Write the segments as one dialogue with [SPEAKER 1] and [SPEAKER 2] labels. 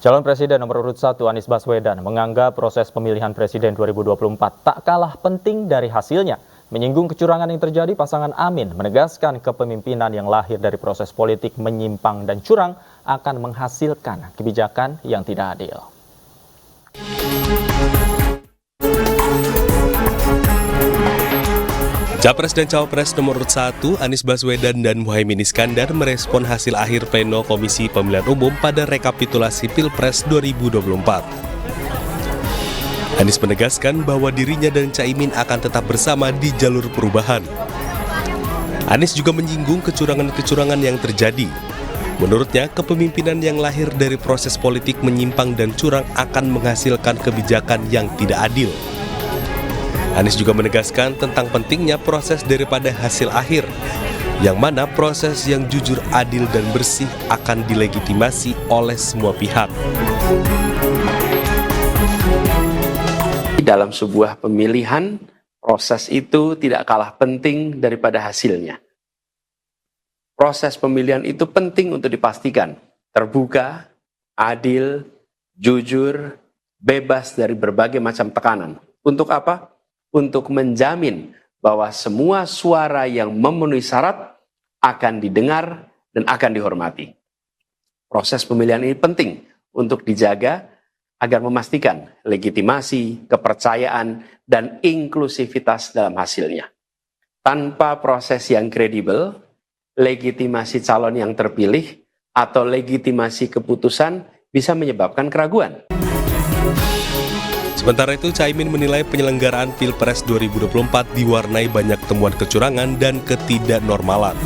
[SPEAKER 1] Calon Presiden nomor urut 1 Anies Baswedan menganggap proses pemilihan Presiden 2024 tak kalah penting dari hasilnya. Menyinggung kecurangan yang terjadi, pasangan Amin menegaskan kepemimpinan yang lahir dari proses politik menyimpang dan curang akan menghasilkan kebijakan yang tidak adil.
[SPEAKER 2] Capres dan Cawapres nomor urut 1 Anies Baswedan dan Muhaimin Iskandar merespon hasil akhir pleno Komisi Pemilihan Umum pada rekapitulasi Pilpres 2024. Anies menegaskan bahwa dirinya dan Caimin akan tetap bersama di jalur perubahan. Anies juga menyinggung kecurangan-kecurangan yang terjadi. Menurutnya, kepemimpinan yang lahir dari proses politik menyimpang dan curang akan menghasilkan kebijakan yang tidak adil. Anies juga menegaskan tentang pentingnya proses daripada hasil akhir, yang mana proses yang jujur, adil, dan bersih akan dilegitimasi oleh semua pihak.
[SPEAKER 3] Dalam sebuah pemilihan, proses itu tidak kalah penting daripada hasilnya. Proses pemilihan itu penting untuk dipastikan terbuka, adil, jujur, bebas dari berbagai macam tekanan. Untuk apa? Untuk menjamin bahwa semua suara yang memenuhi syarat akan didengar dan akan dihormati. Proses pemilihan ini penting untuk dijaga agar memastikan legitimasi, kepercayaan, dan inklusivitas dalam hasilnya. Tanpa proses yang kredibel, legitimasi calon yang terpilih atau legitimasi keputusan bisa menyebabkan keraguan.
[SPEAKER 2] Sementara itu, Caimin menilai penyelenggaraan Pilpres 2024 diwarnai banyak temuan kecurangan dan ketidaknormalan.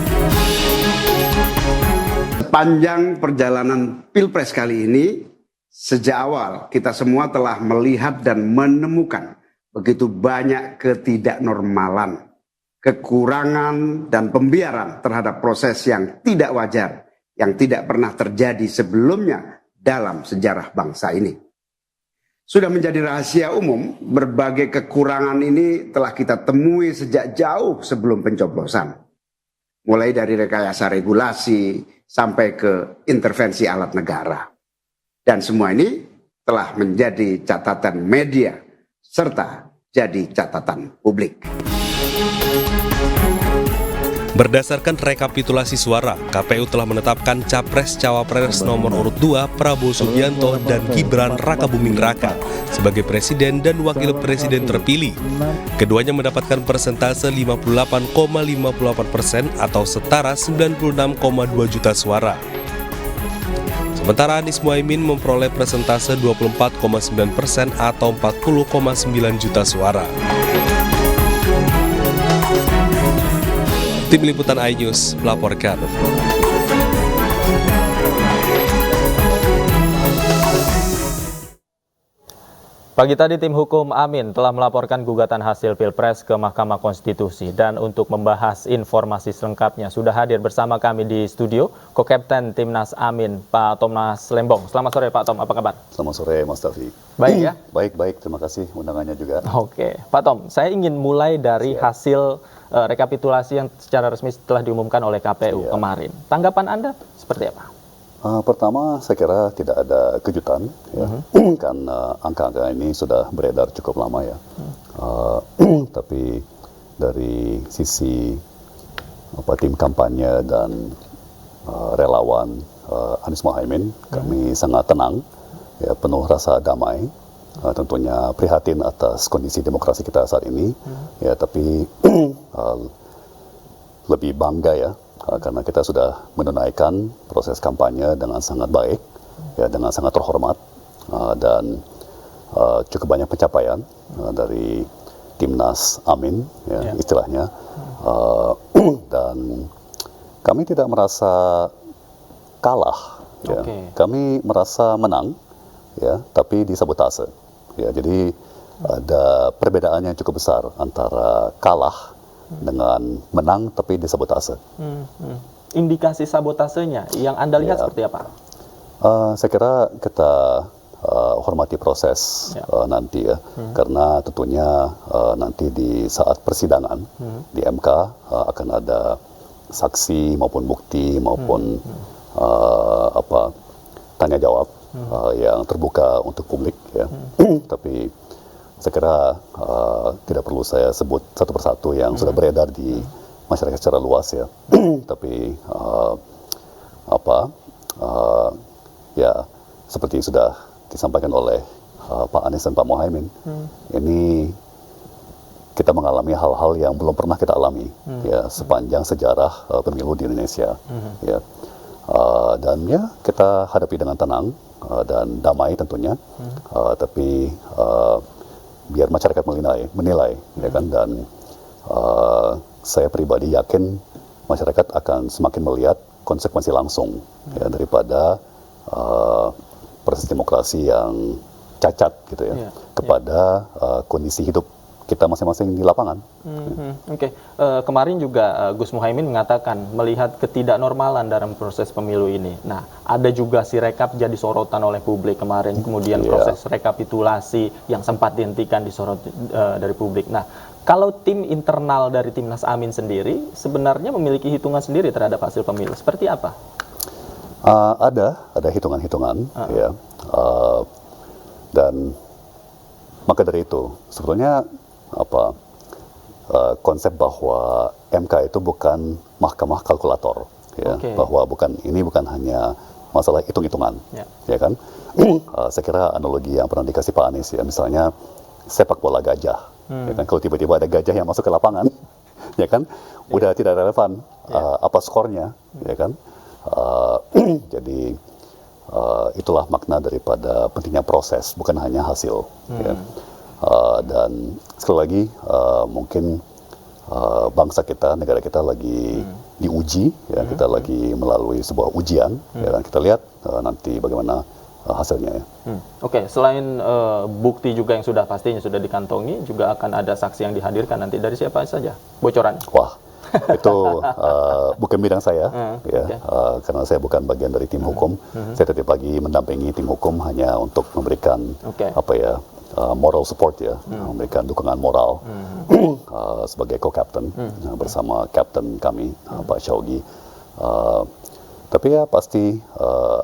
[SPEAKER 4] Sepanjang perjalanan Pilpres kali ini, sejak awal kita semua telah melihat dan menemukan begitu banyak ketidaknormalan, kekurangan dan pembiaran terhadap proses yang tidak wajar, yang tidak pernah terjadi sebelumnya dalam sejarah bangsa ini. Sudah menjadi rahasia umum, berbagai kekurangan ini telah kita temui sejak jauh sebelum pencoblosan. Mulai dari rekayasa regulasi sampai ke intervensi alat negara. Dan semua ini telah menjadi catatan media serta jadi catatan publik.
[SPEAKER 2] Berdasarkan rekapitulasi suara, KPU telah menetapkan Capres-Cawapres nomor urut 2 Prabowo Subianto dan Gibran Rakabuming Raka sebagai Presiden dan Wakil Presiden terpilih. Keduanya mendapatkan persentase 58,58% atau setara 96,2 juta suara. Sementara Anies Muhaimin memperoleh persentase 24,9% atau 40,9 juta suara. Tim Liputan iNews melaporkan.
[SPEAKER 1] Pagi tadi tim hukum Amin telah melaporkan gugatan hasil Pilpres ke Mahkamah Konstitusi. Dan untuk membahas informasi selengkapnya sudah hadir bersama kami di studio Co-Kapten Timnas Amin, Pak Thomas Lembong. Selamat sore Pak Tom, apa kabar?
[SPEAKER 5] Selamat sore Mas Taufik.
[SPEAKER 1] Baik ya?
[SPEAKER 5] Baik, terima kasih undangannya juga.
[SPEAKER 1] Oke, Pak Tom, saya ingin mulai dari hasil rekapitulasi yang secara resmi telah diumumkan oleh KPU kemarin. Tanggapan Anda seperti apa?
[SPEAKER 5] Pertama, saya kira tidak ada kejutan, ya. Karena angka-angka ini sudah beredar cukup lama ya. Tapi dari sisi tim kampanye dan relawan Anies Muhaimin, kami sangat tenang, ya, penuh rasa damai. Tentunya prihatin atas kondisi demokrasi kita saat ini, ya, tapi lebih bangga ya. Karena kita sudah menunaikan proses kampanye dengan sangat baik, ya, dengan sangat terhormat, dan cukup banyak pencapaian dari Timnas Amin, ya, istilahnya, dan kami tidak merasa kalah, ya. Kami merasa menang, ya, tapi disabotase, ya. Jadi ada perbedaan yang cukup besar antara kalah dengan menang tapi disabotase.
[SPEAKER 1] Indikasi sabotasenya yang Anda lihat seperti apa?
[SPEAKER 5] Saya kira kita hormati proses nanti ya, karena tentunya nanti di saat persidangan di MK akan ada saksi maupun bukti maupun tanya jawab yang terbuka untuk publik ya. Tapi saya kira tidak perlu saya sebut satu persatu yang sudah beredar di masyarakat secara luas ya. Tapi ya seperti sudah disampaikan oleh Pak Anies dan Pak Muhaimin, ini kita mengalami hal-hal yang belum pernah kita alami ya sepanjang sejarah pemilu di Indonesia ya. Dan ya kita hadapi dengan tenang dan damai tentunya, tapi biar masyarakat menilai ya kan, dan saya pribadi yakin masyarakat akan semakin melihat konsekuensi langsung ya daripada proses demokrasi yang cacat gitu ya kepada kondisi hidup kita masing-masing di lapangan.
[SPEAKER 1] Oke. Kemarin juga Gus Muhaimin mengatakan melihat ketidaknormalan dalam proses pemilu ini. Nah, ada juga Sirekap jadi sorotan oleh publik kemarin, kemudian proses rekapitulasi yang sempat dihentikan disorot dari publik. Nah, kalau tim internal dari Timnas Amin sendiri sebenarnya memiliki hitungan sendiri terhadap hasil pemilu. Seperti apa?
[SPEAKER 5] Ada hitungan-hitungan ya. Dan maka dari itu sebetulnya konsep bahwa MK itu bukan mahkamah kalkulator ya, bahwa ini bukan hanya masalah hitung-hitungan ya kan. Saya kira analogi yang pernah dikasih Pak Anies ya, misalnya sepak bola gajah ya kan, kalau tiba-tiba ada gajah yang masuk ke lapangan ya kan, udah tidak relevan apa skornya ya kan. Jadi itulah makna daripada pentingnya proses, bukan hanya hasil ya. Dan sekali lagi mungkin bangsa kita, negara kita lagi diuji ya, kita lagi melalui sebuah ujian ya, dan kita lihat nanti bagaimana hasilnya ya.
[SPEAKER 1] Oke, selain bukti juga yang sudah pastinya sudah dikantongi, juga akan ada saksi yang dihadirkan nanti dari siapa saja bocoran?
[SPEAKER 5] Wah, itu bukan bidang saya ya, karena saya bukan bagian dari tim hukum. Saya tadi pagi mendampingi tim hukum hanya untuk memberikan moral support ya, memberikan dukungan moral sebagai co-captain bersama kapten kami Pak Syaugi. Tapi ya pasti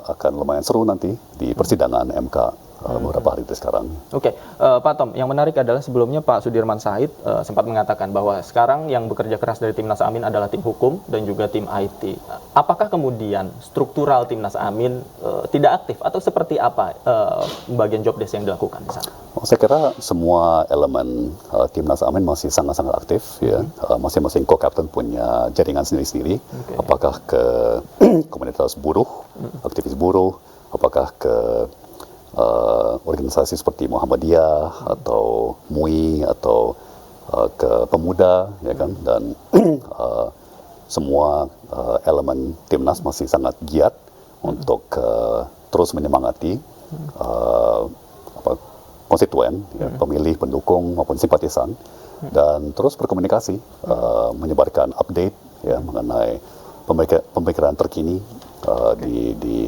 [SPEAKER 5] akan lumayan seru nanti di persidangan MK beberapa hari dari sekarang.
[SPEAKER 1] Oke, Pak Tom, yang menarik adalah sebelumnya Pak Sudirman Said sempat mengatakan bahwa sekarang yang bekerja keras dari Timnas Amin adalah tim hukum dan juga tim IT. Apakah kemudian struktural Timnas Amin tidak aktif atau seperti apa bagian job desk yang dilakukan di sana?
[SPEAKER 5] Saya kira semua elemen Timnas Amin masih sangat-sangat aktif ya. Masing-masing co-captain punya jaringan sendiri-sendiri. Apakah ke komunitas buruh, aktivis buruh, apakah ke organisasi seperti Muhammadiyah atau MUI atau ke pemuda ya kan, dan semua elemen Timnas masih sangat giat untuk terus menyemangati konstituen ya, pemilih, pendukung maupun simpatisan, dan terus berkomunikasi menyebarkan update ya mengenai pemikiran terkini di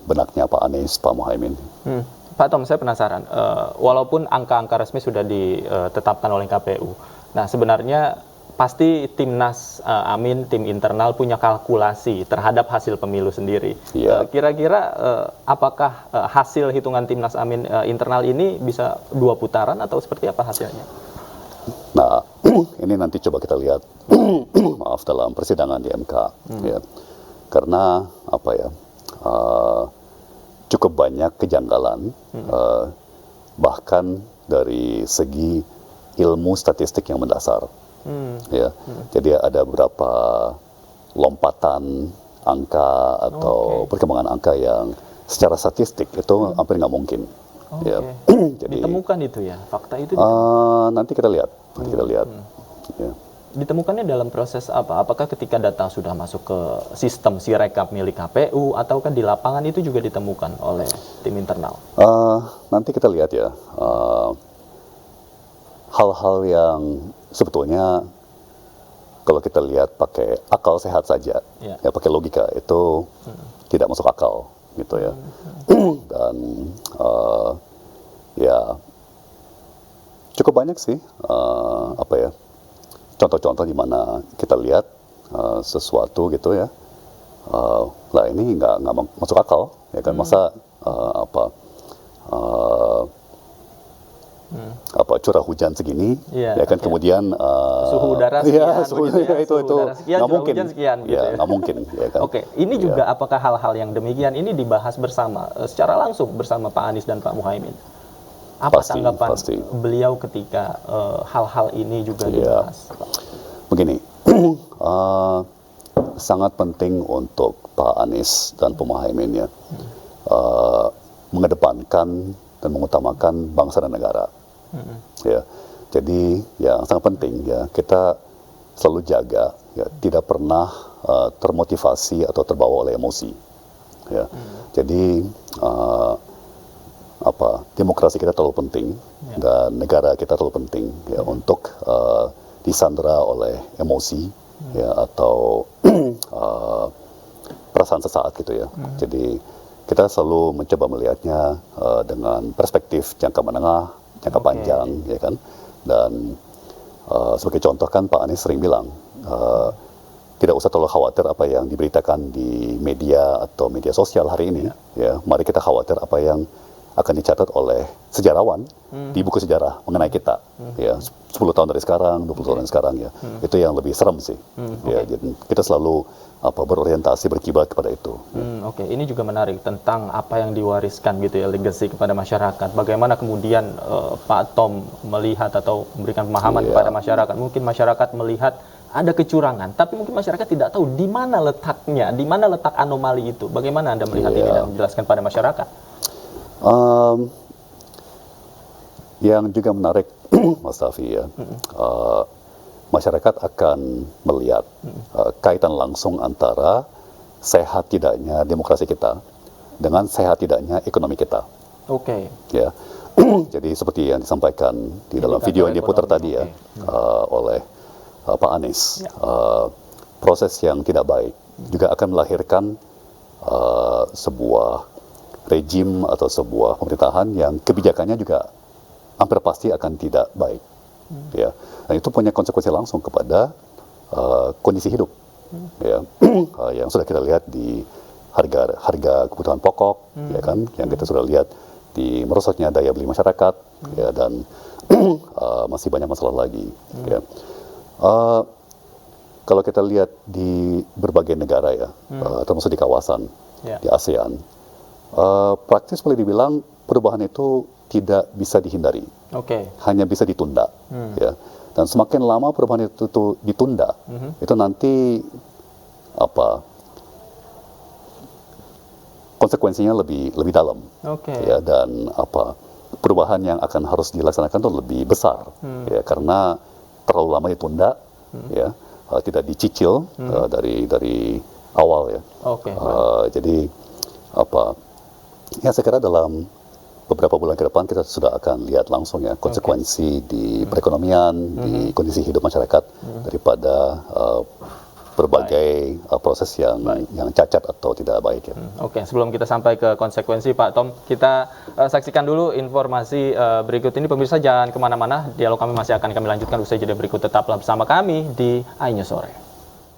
[SPEAKER 5] benaknya Pak Anies, Pak Muhaimin.
[SPEAKER 1] Pak Tom, saya penasaran, walaupun angka-angka resmi sudah ditetapkan oleh KPU, nah sebenarnya pasti Timnas Amin, tim internal punya kalkulasi terhadap hasil pemilu sendiri. Kira-kira apakah hasil hitungan Timnas Amin internal ini bisa 2 putaran atau seperti apa hasilnya?
[SPEAKER 5] Nah, ini nanti coba kita lihat maaf dalam persidangan di MK ya. Karena cukup banyak kejanggalan bahkan dari segi ilmu statistik yang mendasar ya. Jadi ada beberapa lompatan angka atau perkembangan angka yang secara statistik itu hampir nggak mungkin ya. Jadi
[SPEAKER 1] ditemukan itu ya, fakta itu
[SPEAKER 5] nanti kita lihat ya.
[SPEAKER 1] Ditemukannya dalam proses apa? Apakah ketika data sudah masuk ke sistem Sirekap milik KPU ataukah di lapangan itu juga ditemukan oleh tim internal?
[SPEAKER 5] Nanti kita lihat ya, hal-hal yang sebetulnya kalau kita lihat pakai akal sehat saja, ya pakai logika itu tidak masuk akal gitu ya. Dan ya cukup banyak sih contoh-contoh di mana kita lihat sesuatu gitu ya lah ini nggak masuk akal, ya kan? Masa curah hujan segini, ya kan? Kemudian
[SPEAKER 1] suhu udara sekian,
[SPEAKER 5] suhu udara sekian,
[SPEAKER 1] nggak mungkin, sekian, gitu
[SPEAKER 5] nggak mungkin, ya kan?
[SPEAKER 1] Oke, ini juga apakah hal-hal yang demikian ini dibahas bersama, secara langsung bersama Pak Anies dan Pak Muhaimin? Apa tanggapan beliau ketika hal-hal ini juga dibahas?
[SPEAKER 5] Begini, sangat penting untuk Pak Anies dan Pak Muhaimin ya, mengedepankan dan mengutamakan bangsa dan negara. Ya, jadi yang sangat penting ya, kita selalu jaga ya, tidak pernah termotivasi atau terbawa oleh emosi. Ya, jadi demokrasi kita terlalu penting dan negara kita terlalu penting ya untuk disandera oleh emosi ya atau perasaan sesaat gitu ya. Jadi kita selalu mencoba melihatnya dengan perspektif jangka menengah, jangka panjang, ya kan. Dan sebagai contoh kan Pak Anies sering bilang tidak usah terlalu khawatir apa yang diberitakan di media atau media sosial hari ini. Ya, mari kita khawatir apa yang akan dicatat oleh sejarawan di buku sejarah mengenai kita. Ya, 10 tahun dari sekarang, 20 tahun dari sekarang ya. Itu yang lebih serem sih. Ya, jadi kita selalu berorientasi berkiblat kepada itu.
[SPEAKER 1] Oke, ini juga menarik tentang apa yang diwariskan gitu ya, legacy kepada masyarakat. Bagaimana kemudian Pak Tom melihat atau memberikan pemahaman kepada masyarakat. Mungkin masyarakat melihat ada kecurangan, tapi mungkin masyarakat tidak tahu di mana letaknya, di mana letak anomali itu. Bagaimana Anda melihat ini dan menjelaskan pada masyarakat?
[SPEAKER 5] Yang juga menarik, Mas Tafi ya, masyarakat akan melihat kaitan langsung antara sehat tidaknya demokrasi kita dengan sehat tidaknya ekonomi kita.
[SPEAKER 1] Oke.
[SPEAKER 5] Ya, jadi seperti yang disampaikan di dalam video yang diputar tadi ya oleh Pak Anies, proses yang tidak baik juga akan melahirkan sebuah rejim atau sebuah pemerintahan yang kebijakannya juga hampir pasti akan tidak baik. Ya, dan itu punya konsekuensi langsung kepada kondisi hidup, ya, yang sudah kita lihat di harga kebutuhan pokok, ya kan, yang kita sudah lihat di merosotnya daya beli masyarakat, ya, dan masih banyak masalah lagi. Ya. Kalau kita lihat di berbagai negara ya, termasuk di kawasan, di ASEAN, praktis boleh dibilang perubahan itu tidak bisa dihindari, hanya bisa ditunda, ya. Dan semakin lama perubahan itu ditunda, itu nanti konsekuensinya lebih dalam, ya, dan perubahan yang akan harus dilaksanakan itu lebih besar, ya, karena terlalu lama ditunda, ya, tidak dicicil dari awal ya. Jadi ya saya kira dalam beberapa bulan ke depan kita sudah akan lihat langsung ya konsekuensi di perekonomian, di kondisi hidup masyarakat daripada berbagai proses yang cacat atau tidak baik ya.
[SPEAKER 1] Oke, sebelum kita sampai ke konsekuensi Pak Tom, kita saksikan dulu informasi berikut ini. Pemirsa jangan kemana-mana, dialog kami masih akan kami lanjutkan usai jeda berikut. Tetaplah bersama kami di iNews Sore.